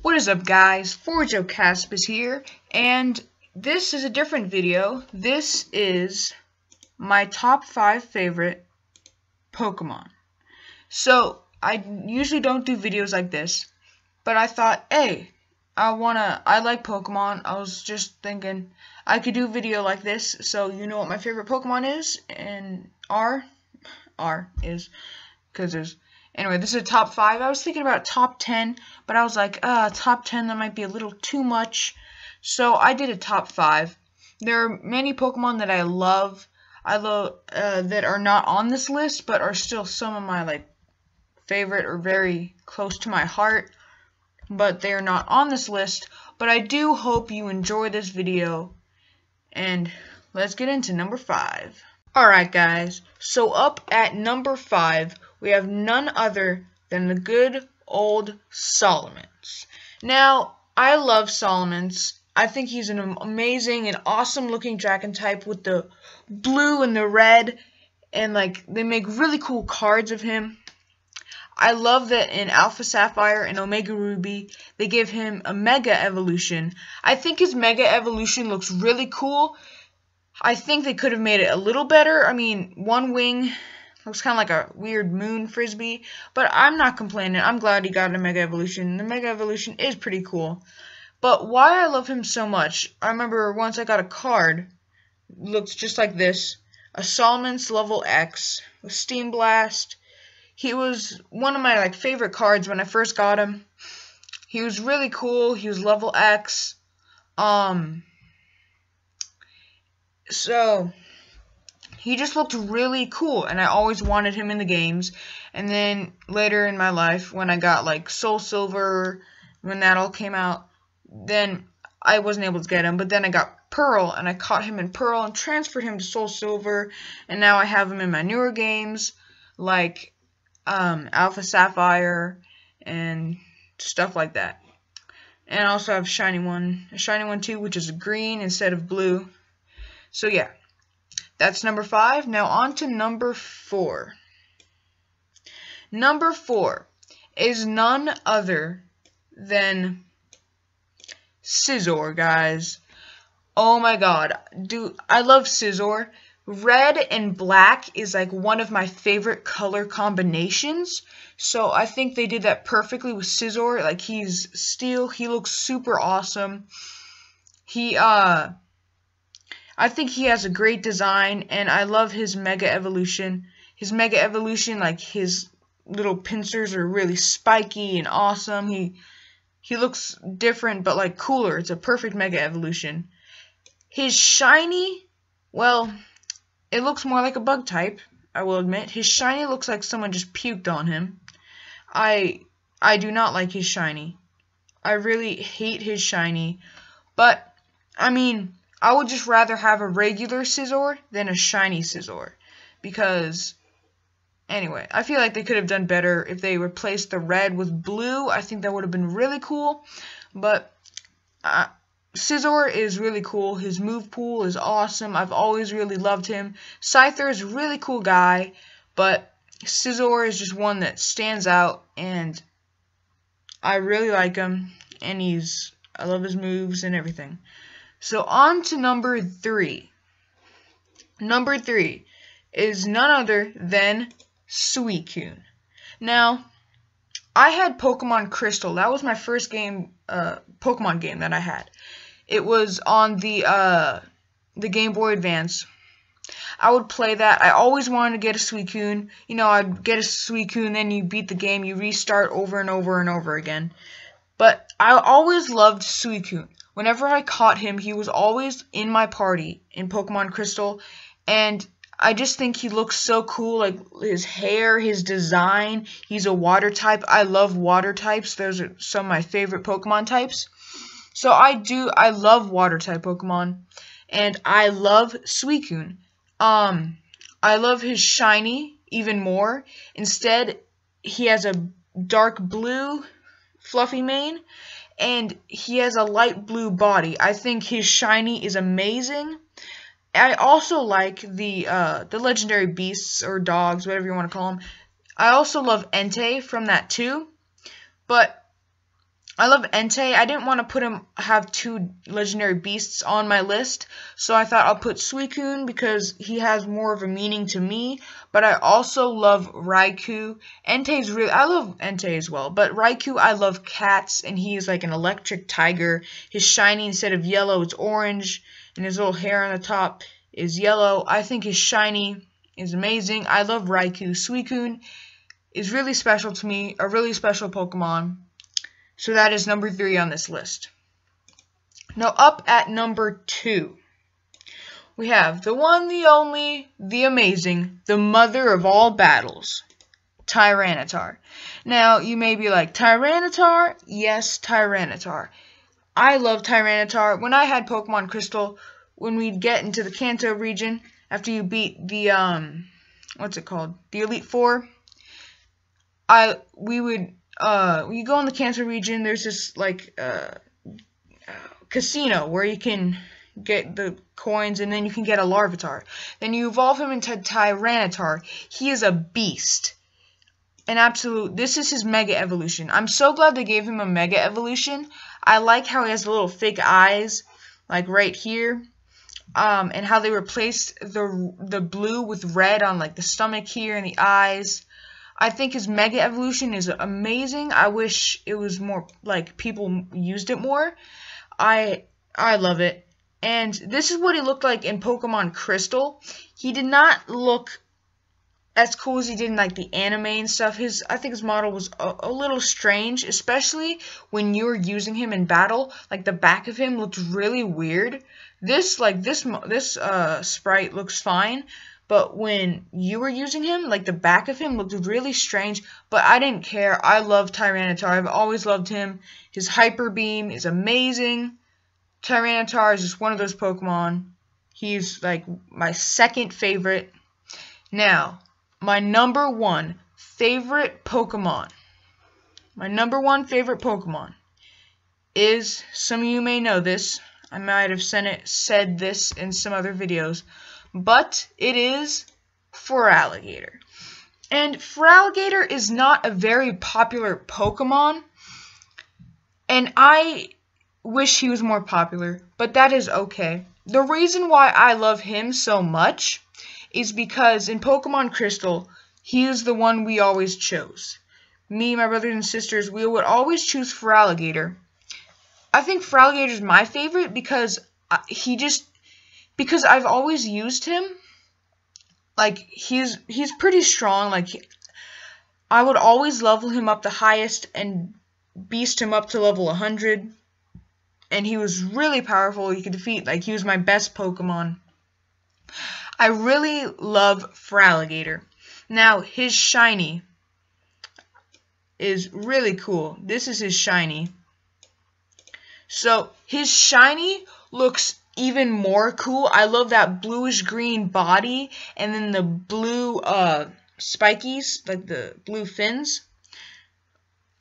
What is up, guys? ForgeoCaspis here, and this is a different video. This is my top 5 favorite Pokemon. So, I usually don't do videos like this, but I thought, hey, I like Pokemon. I was just thinking I could do a video like this, so you know what my favorite Pokemon is, and R is, because there's... Anyway, this is a top 5. I was thinking about top 10, but I was like, top 10, that might be a little too much. So I did a top 5. There are many Pokemon that I love. That are not on this list, but are still some of my favorite or very close to my heart. But they are not on this list. But I do hope you enjoy this video. And let's get into number 5. Alright, guys. So up at number 5, we have none other than the good old Salamence. Now, I love Salamence. I think he's an amazing and awesome looking dragon type with the blue and the red, and they make really cool cards of him. I love that in Alpha Sapphire and Omega Ruby, they give him a Mega Evolution. I think his Mega Evolution looks really cool. I think they could have made it a little better. I mean, one wing looks kind of like a weird moon frisbee, but I'm not complaining. I'm glad he got a Mega Evolution. The Mega Evolution is pretty cool. But why I love him so much, I remember once I got a card, looks just like this, a Salamence level X with Steam Blast. He was one of my favorite cards when I first got him. He was really cool. He was level X. So he just looked really cool, and I always wanted him in the games. And then later in my life, when I got Soul Silver, when that all came out, then I wasn't able to get him. But then I got Pearl, and I caught him in Pearl and transferred him to Soul Silver, and now I have him in my newer games, like Alpha Sapphire and stuff like that. And I also have a shiny one too, which is green instead of blue. So yeah, that's number 5. Now on to number 4. Number 4 is none other than Scizor, guys. Oh my god, dude, I love Scizor. Red and black is one of my favorite color combinations. So I think they did that perfectly with Scizor. He's steel, he looks super awesome. I think he has a great design, and I love his Mega Evolution. His Mega Evolution, his little pincers are really spiky and awesome. He looks different, but cooler. It's a perfect Mega Evolution. His shiny, well, it looks more like a bug type, I will admit. His shiny looks like someone just puked on him. I do not like his shiny. I really hate his shiny. But, I mean, I would just rather have a regular Scizor than a shiny Scizor. Because, anyway, I feel like they could have done better if they replaced the red with blue. I think that would have been really cool. But Scizor is really cool. His move pool is awesome. I've always really loved him. Scyther is a really cool guy. But Scizor is just one that stands out. And I really like him. And I love his moves and everything. So on to number 3. Number 3 is none other than Suicune. Now, I had Pokemon Crystal. That was my first Pokemon game that I had. It was on the Game Boy Advance. I would play that. I always wanted to get a Suicune. You know, I'd get a Suicune, then you beat the game, you restart over and over and over again. But I always loved Suicune. Whenever I caught him, he was always in my party in Pokemon Crystal, and I just think he looks so cool, his hair, his design. He's a water type. I love water types. Those are some of my favorite Pokemon types. So I love water type Pokemon, and I love Suicune. I love his shiny even more. Instead, he has a dark blue fluffy mane, and he has a light blue body. I think his shiny is amazing. I also like the legendary beasts or dogs, whatever you want to call them. I also love Entei from that too. But I love Entei. I didn't want to have two legendary beasts on my list, so I thought I'll put Suicune because he has more of a meaning to me, but I also love Raikou. I love Entei as well, but Raikou, I love cats, and he is like an electric tiger. His shiny, instead of yellow, is orange, and his little hair on the top is yellow. I think his shiny is amazing. I love Raikou. Suicune is really special to me, a really special Pokemon. So that is number 3 on this list. Now up at number 2, we have the one, the only, the amazing, the mother of all battles, Tyranitar. Now you may be like, Tyranitar? Yes, Tyranitar. I love Tyranitar. When I had Pokemon Crystal, when we'd get into the Kanto region, after you beat the, what's it called? The Elite Four, you go in the Kanto region, there's this, like, casino where you can get the coins, and then you can get a Larvitar. Then you evolve him into Tyranitar. He is a beast. This is his Mega Evolution. I'm so glad they gave him a Mega Evolution. I like how he has the little fake eyes, like right here. And how they replaced the blue with red on, like, the stomach here and the eyes. I think his Mega Evolution is amazing. I wish it was more, like, people used it more. I love it. And this is what he looked like in Pokemon Crystal. He did not look as cool as he did in, like, the anime and stuff. I think his model was a little strange, especially when you were using him in battle. Like, the back of him looked really weird. This sprite looks fine. But when you were using him, like, the back of him looked really strange, but I didn't care. I love Tyranitar. I've always loved him. His Hyper Beam is amazing. Tyranitar is just one of those Pokemon. He's, like, my second favorite. Now, my number 1 favorite Pokemon. My number 1 favorite Pokemon is, some of you may know this, I might have said this in some other videos, but it is Feraligatr. And Feraligatr is not a very popular Pokemon, and I wish he was more popular, but that is okay. The reason why I love him so much is because in Pokemon Crystal, he is the one we always chose. Me, my brothers and sisters, we would always choose Feraligatr. I think Feraligatr is my favorite because because I've always used him. Like, he's pretty strong. Like, I would always level him up the highest and beast him up to level 100. And he was really powerful. He could defeat, like, he was my best Pokemon. I really love Feraligatr. Now, his shiny is really cool. This is his shiny. So, his shiny looks even more cool. I love that bluish green body and then the blue spikies, like the blue fins.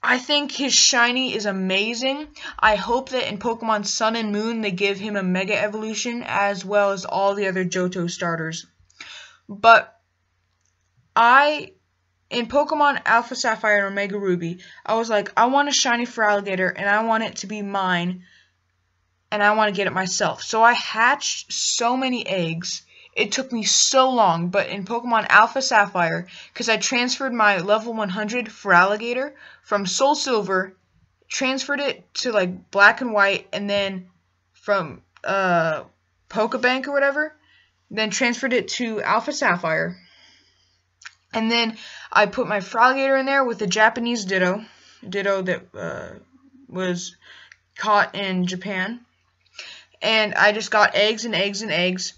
I think his shiny is amazing. I hope that in Pokemon Sun and Moon they give him a Mega Evolution as well as all the other Johto starters. But in Pokemon Alpha Sapphire and Omega Ruby, I was like, I want a shiny Feraligatr and I want it to be mine. And I want to get it myself. So I hatched so many eggs. It took me so long, but in Pokemon Alpha Sapphire, because I transferred my level 100 Feraligatr from Soul Silver, transferred it to, like, Black and White, and then from Pokebank or whatever, then transferred it to Alpha Sapphire. And then I put my Feraligatr in there with a Japanese Ditto that was caught in Japan. And I just got eggs and eggs and eggs.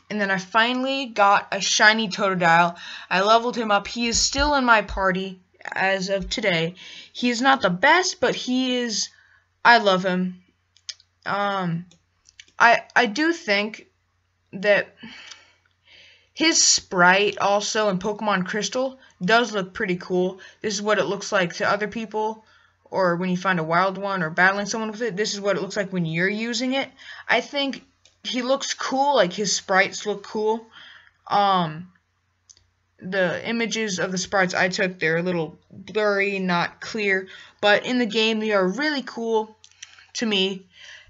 And then I finally got a shiny Totodile. I leveled him up. He is still in my party as of today. He is not the best, but he is... I love him. I do think that his sprite also in Pokemon Crystal does look pretty cool. This is what it looks like to other people. Or when you find a wild one or battling someone with it, this is what it looks like when you're using it. I think he looks cool, like his sprites look cool. the images of the sprites I took, they're a little blurry, not clear, but in the game they are really cool to me.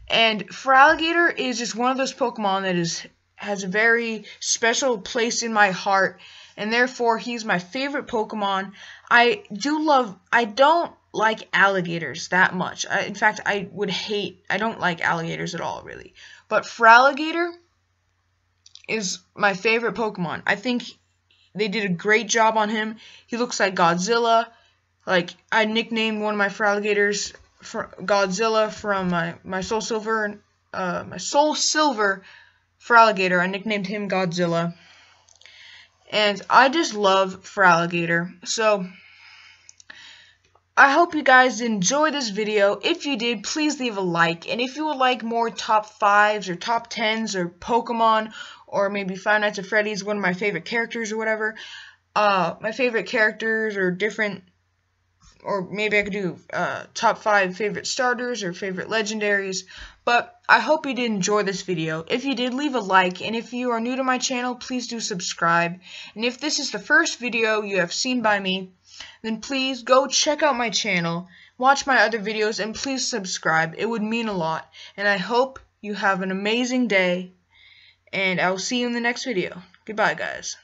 And Feraligatr is just one of those Pokemon that has a very special place in my heart, and therefore he's my favorite Pokemon. I don't like alligators that much. In fact, I don't like alligators at all, really. But Feraligatr is my favorite Pokemon. I think they did a great job on him. He looks like Godzilla. Like, I nicknamed one of my Feraligatrs Godzilla from my Soul Silver Feraligatr. I nicknamed him Godzilla. And I just love Feraligatr. So I hope you guys enjoyed this video. If you did, please leave a like. And if you would like more top 5s or top 10s or Pokemon, or maybe Five Nights at Freddy's, one of my favorite characters or whatever, my favorite characters or different, or maybe I could do top 5 favorite starters or favorite legendaries. But I hope you did enjoy this video. If you did, leave a like, and if you are new to my channel, please do subscribe. And if this is the first video you have seen by me, then please go check out my channel, watch my other videos, and please subscribe. It would mean a lot. And I hope you have an amazing day, and I will see you in the next video. Goodbye, guys.